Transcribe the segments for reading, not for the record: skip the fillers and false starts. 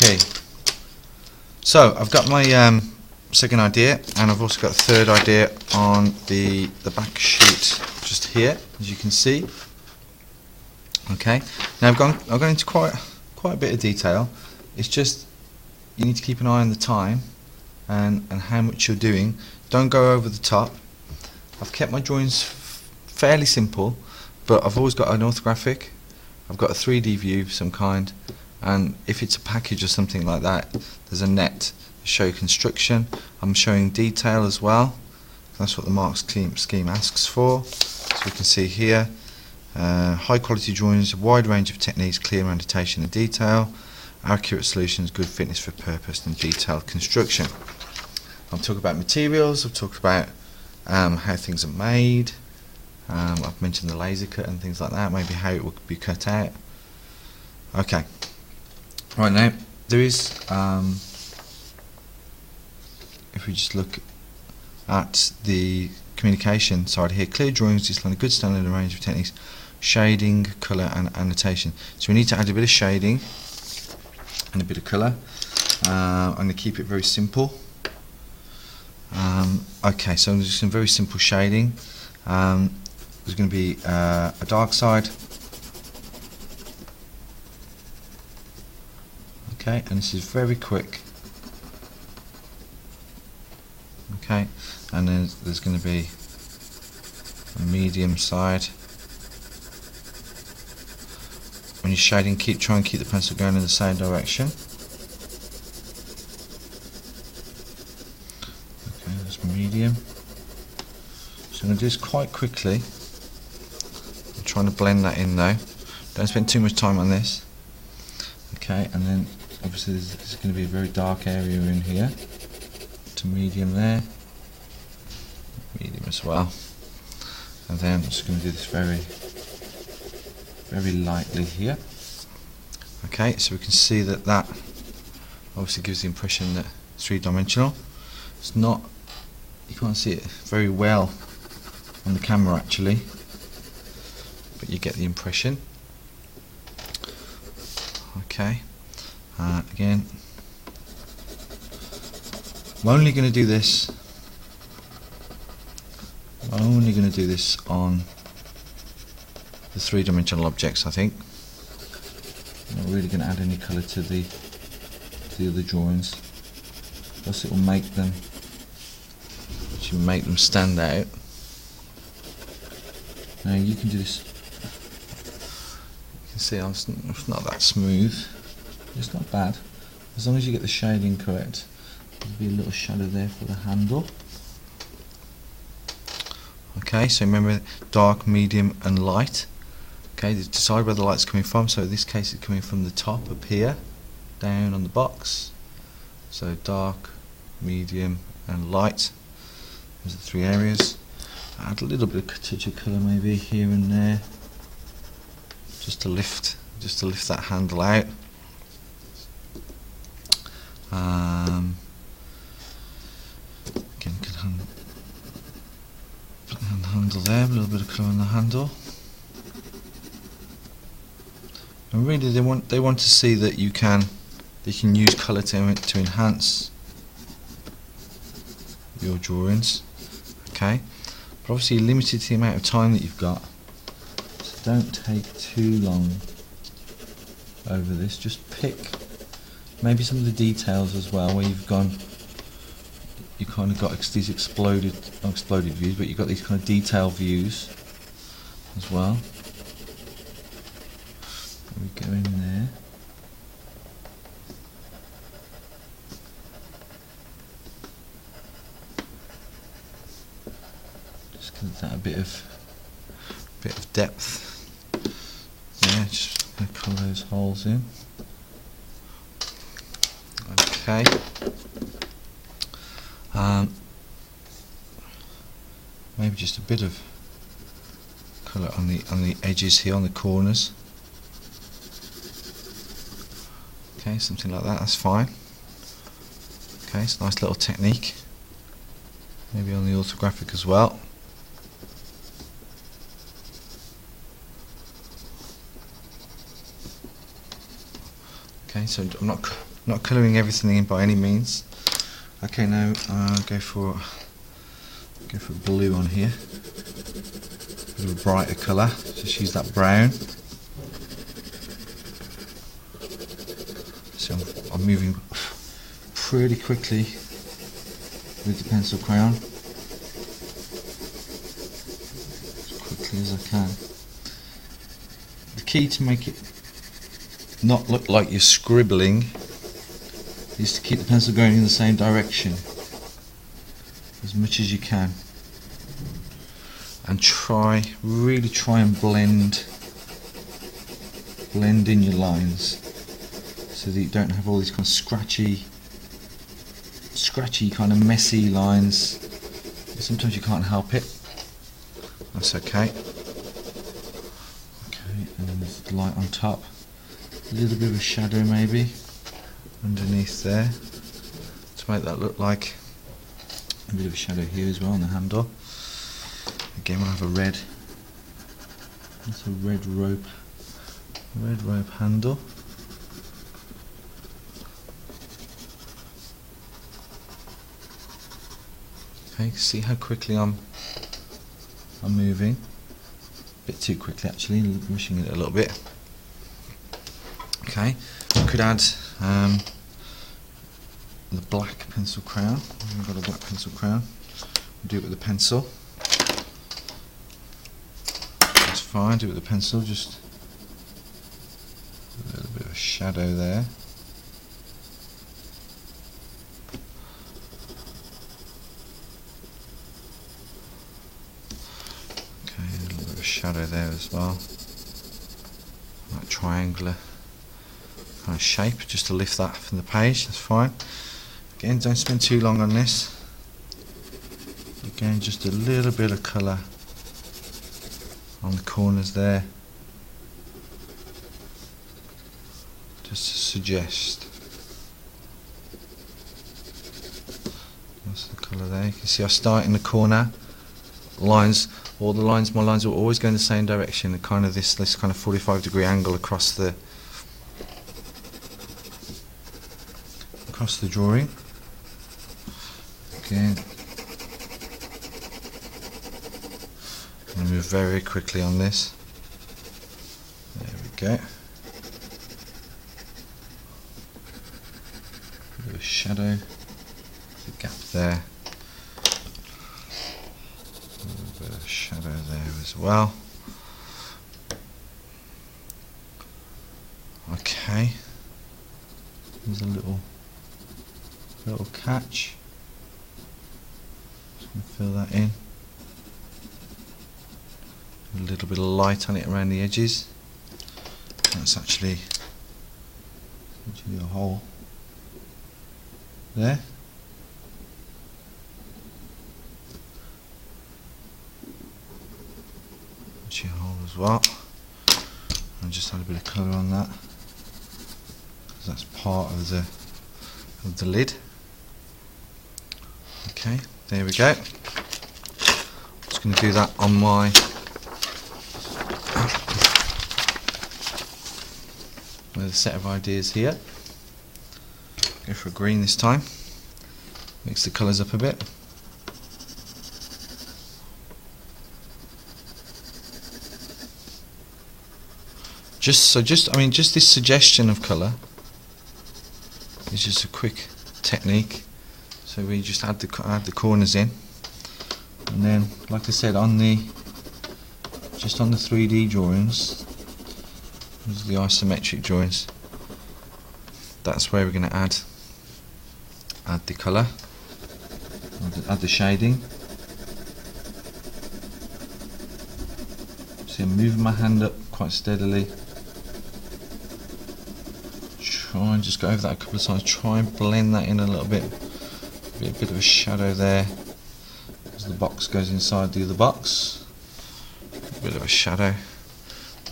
Okay, so I've got my second idea, and I've also got a third idea on the back sheet just here, as you can see. Okay, now I've gone into quite a bit of detail. It's just you need to keep an eye on the time and how much you're doing. Don't go over the top. I've kept my drawings fairly simple, but I've always got an orthographic, I've got a 3D view of some kind, and if it's a package or something like that, there's a net to show construction. I'm showing detail as well. That's what the mark scheme asks for. So we can see here, high quality drawings, a wide range of techniques, clear annotation and detail, accurate solutions, good fitness for purpose, and detailed construction. I've talked about materials, I've talked about how things are made, I've mentioned the laser cut and things like that, maybe how it would be cut out. Okay, right, now there is, if we just look at the communication side here, clear drawings display a good standard and range of techniques, shading, colour and annotation. So we need to add a bit of shading and a bit of colour. I'm going to keep it very simple. Okay, so there's some very simple shading. There's going to be a dark side. Okay, and this is very quick. Okay, and then there's going to be a medium side. When you're shading, try and keep the pencil going in the same direction. Okay, that's medium. So I'm going to do this quite quickly. I'm trying to blend that in though. Don't spend too much time on this. Okay, and then obviously there's going to be a very dark area in here. To medium there. Medium as well. And then I'm just going to do this very lightly here. Okay, so we can see that obviously gives the impression that it's three-dimensional. It's not, you can't see it very well on the camera actually, but you get the impression. Okay, again, I'm only going to do this on the three-dimensional objects, I think. I'm not really going to add any colour to the other drawings, plus it will make them stand out. Now you can do this. You can see it's not that smooth. It's not bad as long as you get the shading correct. There'll be a little shadow there for the handle. Okay, so remember dark, medium and light. Okay, decide where the light's coming from. So in this case it's coming from the top up here, down on the box. So dark, medium and light. Those are the three areas. Add a little bit of touch of colour maybe here and there, just to lift that handle out. Again, could put the handle there, a little bit of colour on the handle. And really, they want to see that you can use colour to enhance your drawings. Okay, but obviously you're limited to the amount of time that you've got, so don't take too long over this. Just pick maybe some of the details as well, where you kind of got these exploded views, but you've got these kind of detail views as well. We go in there. Just give that a bit of depth. Yeah, just gonna colour those holes in. Okay. Maybe just a bit of colour on the edges here, on the corners. Okay, something like that, that's fine. Okay, it's a nice little technique. Maybe on the orthographic as well. Okay, so I'm not Not colouring everything in by any means. Okay, now go for blue on here. A bit of a brighter colour. Just use that brown. So I'm moving pretty quickly with the pencil crayon, as quickly as I can. The key to make it not look like you're scribbling is to keep the pencil going in the same direction as much as you can, and really try and blend in your lines so that you don't have all these kind of scratchy kind of messy lines. Sometimes you can't help it. That's okay. Okay, and then there's the light on top. A little bit of a shadow maybe underneath there to make that look like a bit of a shadow here as well on the handle. Again, we'll have a red. That's a red rope handle. Okay, see how quickly I'm moving. A bit too quickly actually, rushing it a little bit. Okay, I could add the black pencil crayon. I've got a black pencil crayon. I'll do it with a pencil. That's fine, do it with a pencil, just a little bit of a shadow there. Shadow there as well, that triangular kind of shape, just to lift that from the page. That's fine. Again, don't spend too long on this. Again, just a little bit of colour on the corners there, just to suggest. That's the colour there. You can see I start in the corner. Lines, my lines will always go in the same direction, kind of this kind of 45-degree angle across the drawing. Again, I'm going to move very quickly on this. There we go. A bit of a shadow, the gap there. A bit of shadow there as well. Okay, there's a little catch. Just going to fill that in. A little bit of light on it around the edges. That's actually a hole there. Hole as well, and just add a bit of colour on that because that's part of the lid. Okay, there we go. Just going to do that on my with a set of ideas here. Go for a green this time. Mix the colours up a bit. Just this suggestion of colour is just a quick technique. So we just add the corners in, and then, like I said, just on the 3D drawings, these are the isometric drawings. That's where we're going to add the colour, add the shading. See, I'm moving my hand up quite steadily. Try and just go over that a couple of times. Try and blend that in a little bit. Be a bit of a shadow there as the box goes inside the other box. A bit of a shadow.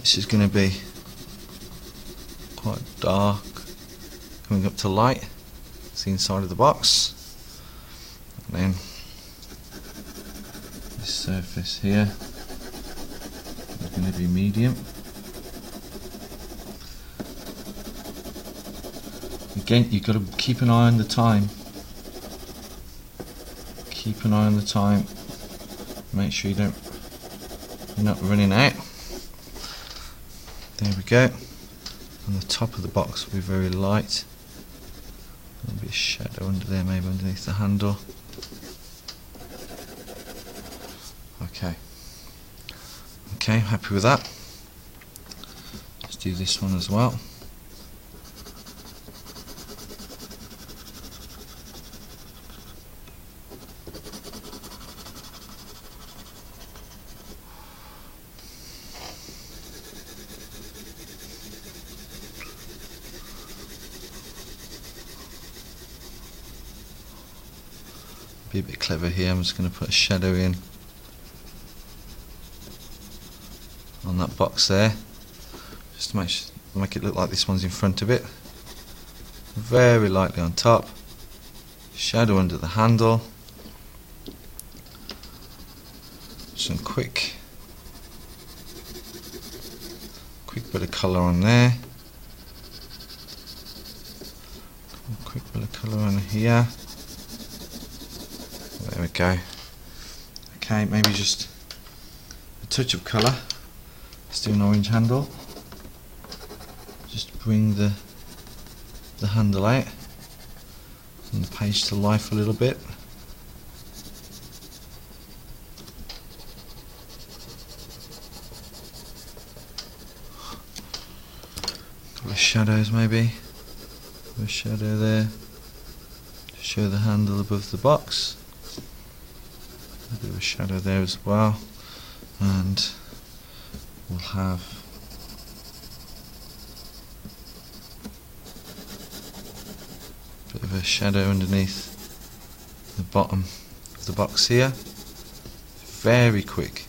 This is going to be quite dark, coming up to light. It's the inside of the box. And then this surface here is going to be medium. Again, you've got to keep an eye on the time. Keep an eye on the time. Make sure you're not running out. There we go. On the top of the box will be very light. There'll be a shadow under there, maybe underneath the handle. Okay. Okay, happy with that. Let's do this one as well. Be a bit clever here. I'm just going to put a shadow in on that box there, just to make it look like this one's in front of it. Very lightly on top, shadow under the handle. Some quick bit of colour on there. Quick bit of colour on here. There we go. Okay, maybe just a touch of colour. Let's do an orange handle. Just bring the handle out and the page to life a little bit. A couple of shadows maybe. A shadow there to show the handle above the box. A bit of a shadow there as well, and we'll have a bit of a shadow underneath the bottom of the box here. Very quick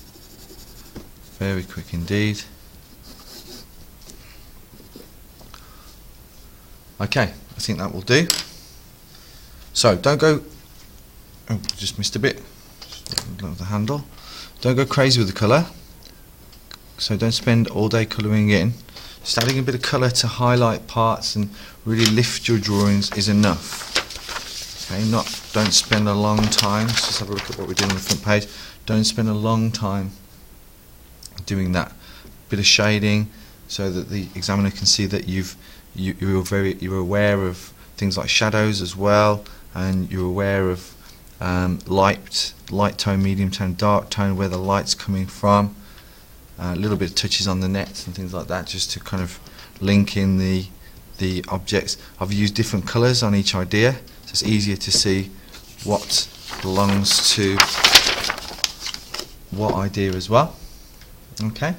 indeed. Okay, I think that will do. So don't go, oh, just missed a bit. Of the handle. Don't go crazy with the colour, so don't spend all day colouring in. Just adding a bit of colour to highlight parts and really lift your drawings is enough. Okay, don't spend a long time. Let's just have a look at what we're doing on the front page. Don't spend a long time doing that bit of shading, so that the examiner can see that you're aware of things like shadows as well, and you're aware of light tone, medium tone, dark tone, where the light's coming from. A little bit of touches on the nets and things like that, just to kind of link in the objects. I've used different colours on each idea, so it's easier to see what belongs to what idea as well. Okay.